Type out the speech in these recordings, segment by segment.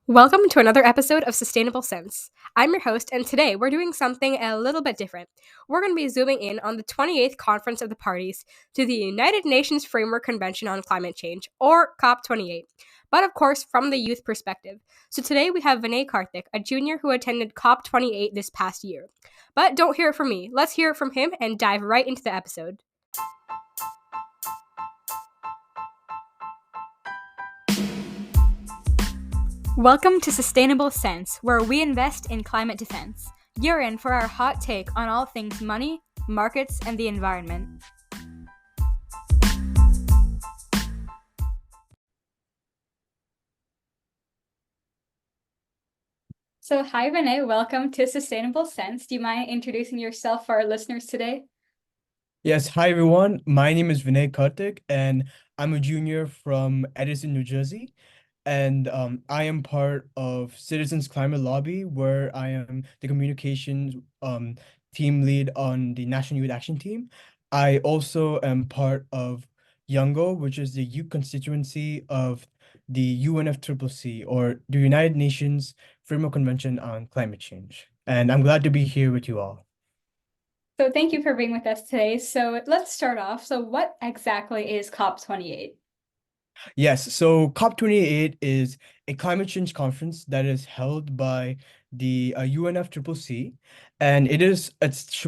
Welcome to another episode of Sustainable Sense. I'm your host, and today we're doing something a little bit different. We're going to be zooming in on the 28th Conference of the Parties to the United Nations Framework Convention on Climate Change, or COP28, but of course from the youth perspective. So today we have Vinay Karthik, a junior who attended COP28 this past year. But don't hear it from me. Let's hear it from him and dive right into the episode. Welcome to Sustainable Sense, where we invest in climate defense. You're in for our hot take on all things money, markets, and the environment. So, hi Vinay, welcome to Sustainable Sense. Do you mind introducing yourself for our listeners today? Yes, hi everyone. My name is Vinay Karthik, and I'm a junior from Edison, New Jersey. And I am part of Citizens Climate Lobby, where I am the communications team lead on the National Youth Action Team. I also am part of YOUNGO, which is the youth constituency of the UNFCCC, or the United Nations Framework Convention on Climate Change. And I'm glad to be here with you all. So, thank you for being with us today. So, let's start off. So, what exactly is COP28? Yes, so COP28 is a climate change conference that is held by the UNFCCC, and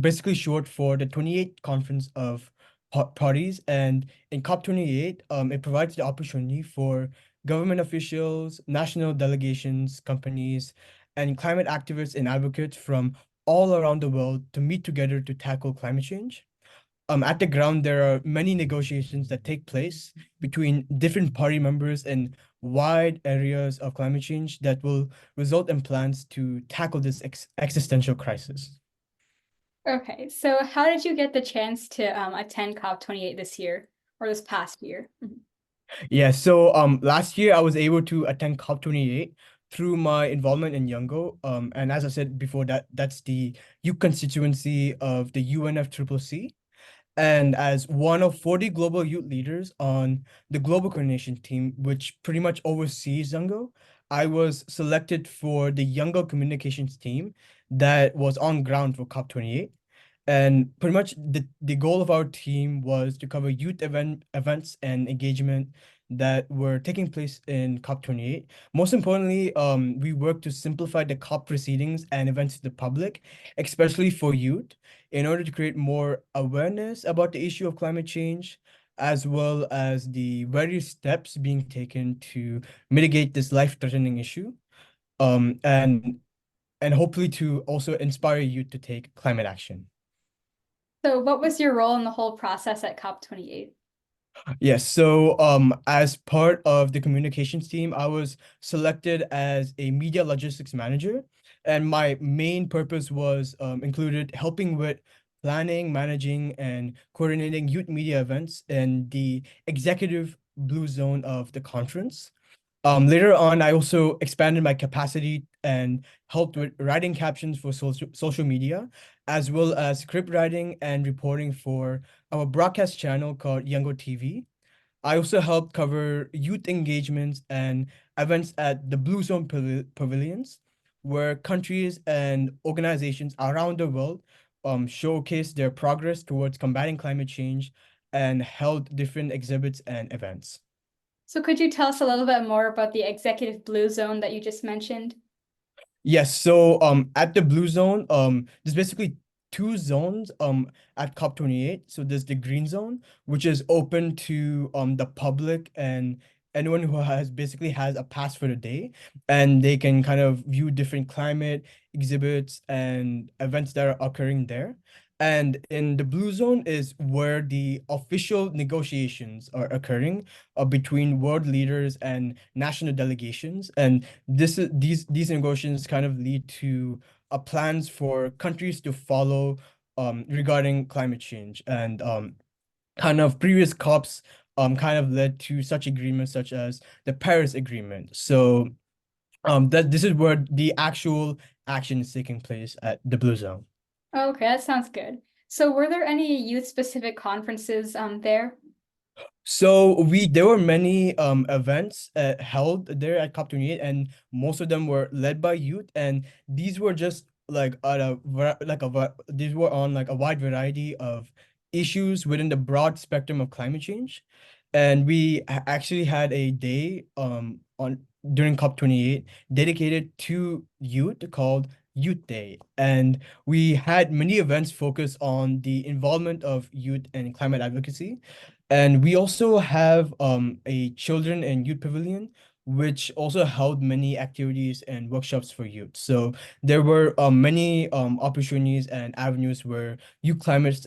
basically short for the 28th Conference of Parties. And in COP28, it provides the opportunity for government officials, national delegations, companies, and climate activists and advocates from all around the world to meet together to tackle climate change. At the ground, there are many negotiations that take place between different party members in wide areas of climate change that will result in plans to tackle this existential crisis. Okay, so how did you get the chance to attend COP28 this year or this past year? Yeah, so last year I was able to attend COP28 through my involvement in Youngo. And as I said before, that's the youth constituency of the UNFCCC. And as one of 40 global youth leaders on the global coordination team, which pretty much oversees Youngo, I was selected for the Youngo communications team that was on ground for COP28. And pretty much the goal of our team was to cover events and engagement that were taking place in COP28. Most importantly, we worked to simplify the COP proceedings and events to the public, especially for youth, in order to create more awareness about the issue of climate change, as well as the various steps being taken to mitigate this life-threatening issue, um, and and hopefully to also inspire youth to take climate action. So, what was your role in the whole process at COP28? Yes, so as part of the communications team, I was selected as a media logistics manager, and my main purpose was included helping with planning, managing, and coordinating youth media events in the executive blue zone of the conference. Later on, I also expanded my capacity and helped with writing captions for social media, as well as script writing and reporting for our broadcast channel called Youngo TV. I also helped cover youth engagements and events at the Blue Zone pavilions, where countries and organizations around the world showcase their progress towards combating climate change and held different exhibits and events. So, could you tell us a little bit more about the executive blue zone that you just mentioned? Yes, so at the blue zone, there's basically two zones at COP28. So there's the green zone, which is open to the public and anyone who has a pass for the day, and they can kind of view different climate exhibits and events that are occurring there. And in the blue zone is where the official negotiations are occurring between world leaders and national delegations. And these negotiations kind of lead to plans for countries to follow regarding climate change, and kind of previous COPs kind of led to such agreements such as the Paris Agreement. So that this is where the actual action is taking place at the Blue Zone. Okay, that sounds good. So, were there any youth-specific conferences there? So there were many events held there at COP28, and most of them were led by youth, and these were just like these were on like a wide variety of issues within the broad spectrum of climate change. And we actually had a day on during COP28 dedicated to youth called Youth Day. And we had many events focused on the involvement of youth and climate advocacy. And we also have a children and youth pavilion, which also held many activities and workshops for youth. So there were many opportunities and avenues where youth climate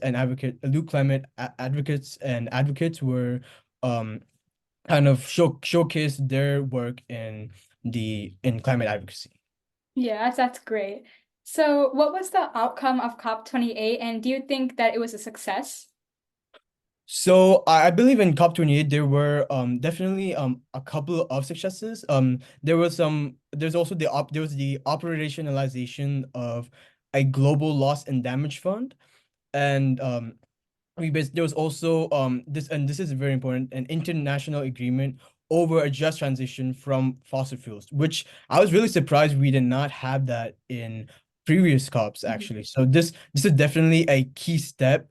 advocates and advocates were um, kind of showcase their work in climate advocacy. Yeah, that's great. So, what was the outcome of COP28, and do you think that it was a success? So I believe in COP28 there were definitely a couple of successes. There's also there was the operationalization of a global loss and damage fund, and there was also this is very important, an international agreement over a just transition from fossil fuels, which I was really surprised we did not have that in previous COPs Mhm. actually. So this is definitely a key step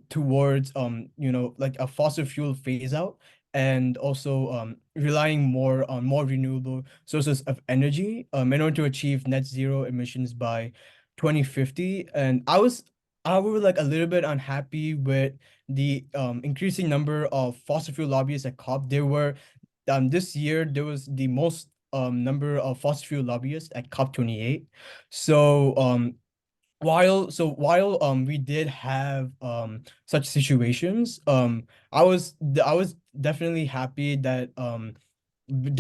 towards like a fossil fuel phase out, and also relying more on more renewable sources of energy in order to achieve net zero emissions by 2050. And I was like a little bit unhappy with the increasing number of fossil fuel lobbyists at COP. This year there was the most number of fossil fuel lobbyists at COP28. So while we did have such situations, I was definitely happy that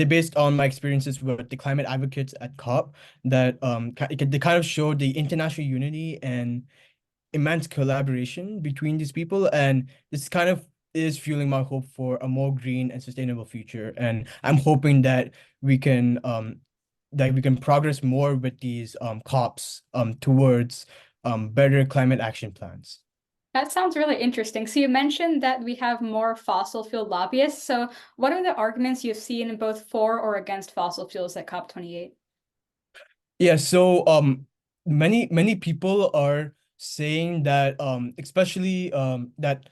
based on my experiences with the climate advocates at COP, that they kind of showed the international unity and immense collaboration between these people, and this kind of is fueling my hope for a more green and sustainable future. And I'm hoping that we can progress more with these COPs towards better climate action plans. That sounds really interesting. So, you mentioned that we have more fossil fuel lobbyists. So, what are the arguments you've seen both for or against fossil fuels at COP28? Yeah, so many people are saying that especially that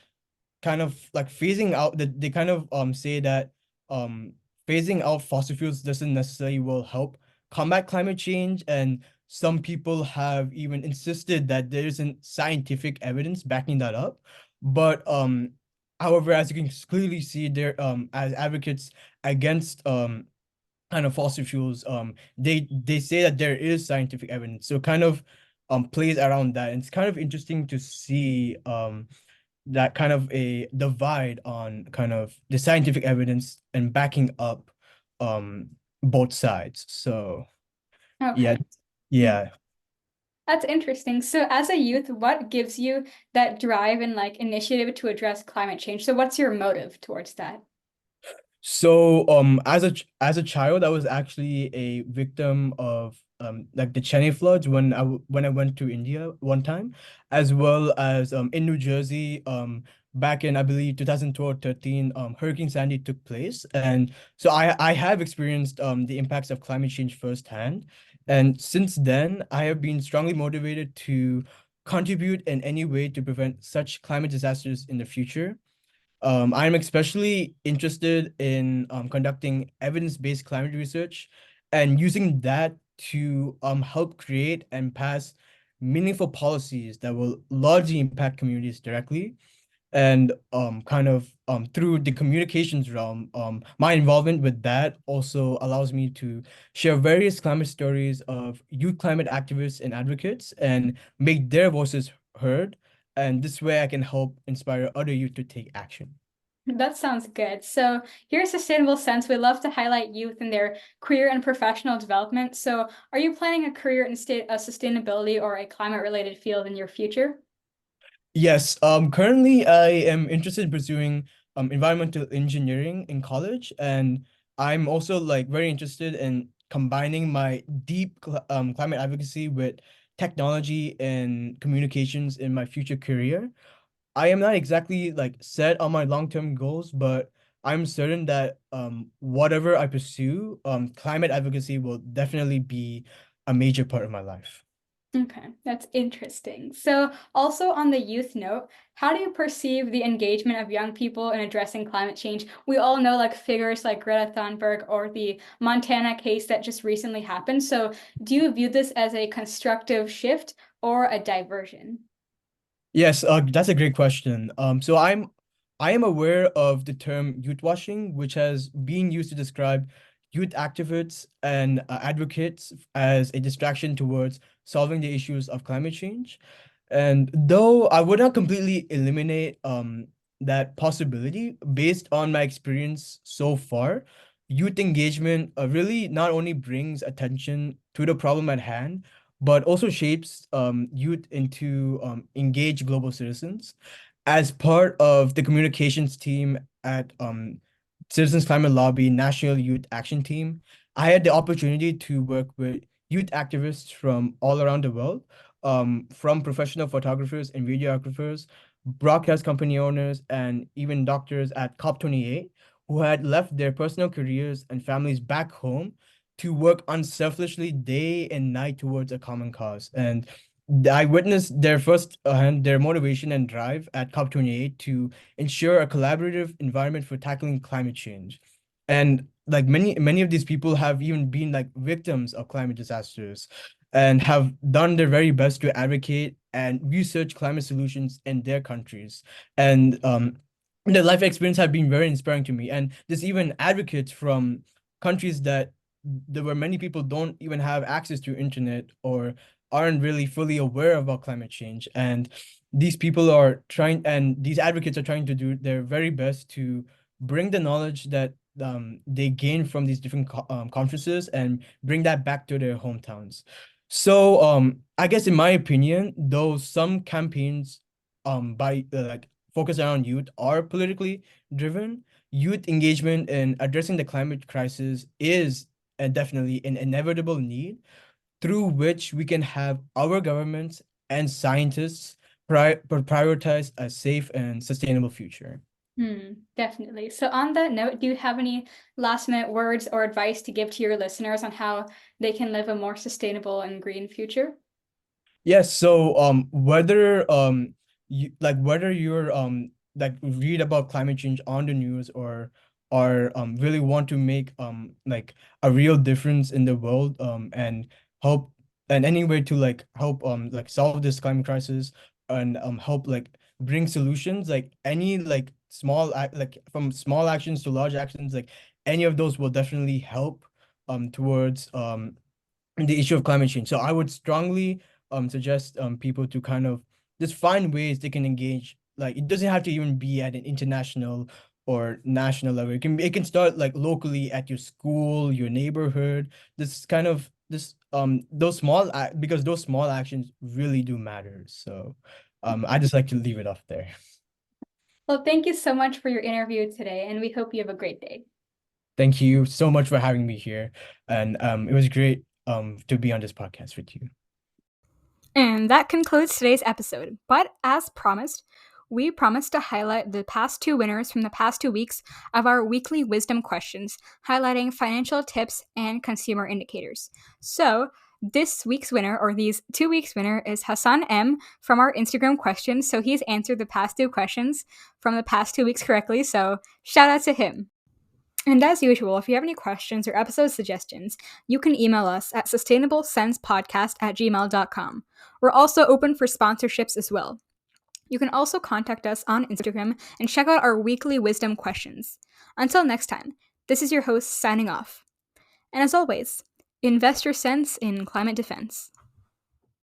kind of like phasing out that they kind of say that um phasing out fossil fuels doesn't necessarily will help combat climate change. And some people have even insisted that there isn't scientific evidence backing that up. But however, as you can clearly see, there as advocates against kind of fossil fuels, they say that there is scientific evidence, so kind of plays around that. And it's kind of interesting to see that kind of a divide on kind of the scientific evidence and backing up um both sides. So yeah, Okay. Mhm. yeah. That's interesting. So, as a youth, what gives you that drive and like initiative to address climate change? So, what's your motive towards that? So, as a child, I was actually a victim of like the Chennai floods when I went to India one time, as well as in New Jersey back in I believe 2012 13 Hurricane Sandy took place. And so I have experienced the impacts of climate change firsthand. And since then, I have been strongly motivated to contribute in any way to prevent such climate disasters in the future. I'm especially interested in conducting evidence-based climate research and using that to help create and pass meaningful policies that will largely impact communities directly. And kind of through the communications realm, my involvement with that also allows me to share various climate stories of youth climate activists and advocates and make their voices heard. And this way I can help inspire other youth to take action. That sounds good. So, here at Sustainable Sense, we love to highlight youth in their career and professional development. So, are you planning a career in sustainability or a climate related field in your future? Yes, currently I am interested in pursuing environmental engineering in college, and I'm also like very interested in combining my climate advocacy with technology and communications in my future career. I am not exactly like set on my long-term goals, but I'm certain that whatever I pursue, climate advocacy will definitely be a major part of my life. Okay, that's interesting. So, also on the youth note, how do you perceive the engagement of young people in addressing climate change? We all know like figures like Greta Thunberg or the Montana case that just recently happened. So, do you view this as a constructive shift or a diversion? Yes, that's a great question. I am aware of the term youth washing, which has been used to describe youth activists and advocates as a distraction towards solving the issues of climate change. And though I would not completely eliminate that possibility based on my experience so far, youth engagement really not only brings attention to the problem at hand, but also shapes youth into engaged global citizens. As part of the communications team at Citizens Climate Lobby National Youth Action Team, I had the opportunity to work with youth activists from all around the world, from professional photographers and videographers, broadcast company owners, and even doctors at COP28 who had left their personal careers and families back home to work unselfishly day and night towards a common cause. And I witnessed their first hand, their motivation and drive at COP28 to ensure a collaborative environment for tackling climate change. And like many of these people have even been like victims of climate disasters and have done their very best to advocate and research climate solutions in their countries. And their life experience have been very inspiring to me. And there's even advocates from countries that there were many people don't even have access to internet or aren't really fully aware about climate change. And these people are trying, and these advocates are trying to do their very best to bring the knowledge that they gain from these different conferences and bring that back to their hometowns. So I guess in my opinion, though some campaigns by like focus around youth are politically driven, youth engagement in addressing the climate crisis is definitely an inevitable need through which we can have our governments and scientists prioritize a safe and sustainable future. Definitely. So, on that note, do you have any last minute words or advice to give to your listeners on how they can live a more sustainable and green future? Yes, so whether whether you're like read about climate change on the news or really want to make like a real difference in the world and help and any way to like help like solve this climate crisis and help like bring solutions, like any like like from small actions to large actions, like any of those will definitely help towards the issue of climate change. So I would strongly suggest people to kind of just find ways they can engage. Like it doesn't have to even be at an international or national level. It can start like locally at your school, your neighborhood. This kind of this those because those small actions really do matter. So I just like to leave it off there. Well, thank you so much for your interview today, and we hope you have a great day. Thank you so much for having me here. And it was great to be on this podcast with you. And that concludes today's episode. But as promised, we promised to highlight the past two winners from the past 2 weeks of our weekly wisdom questions, highlighting financial tips and consumer indicators. So, this week's winner, or these 2 weeks' winner, is Hassan M from our Instagram questions. So, he's answered the past two questions from the past 2 weeks correctly. So, shout out to him. And as usual, if you have any questions or episode suggestions, you can email us at sustainablesenspodcast@gmail.com. We're also open for sponsorships as well. You can also contact us on Instagram and check out our weekly wisdom questions. Until next time, this is your host signing off. And as always, invest your sense in climate defense.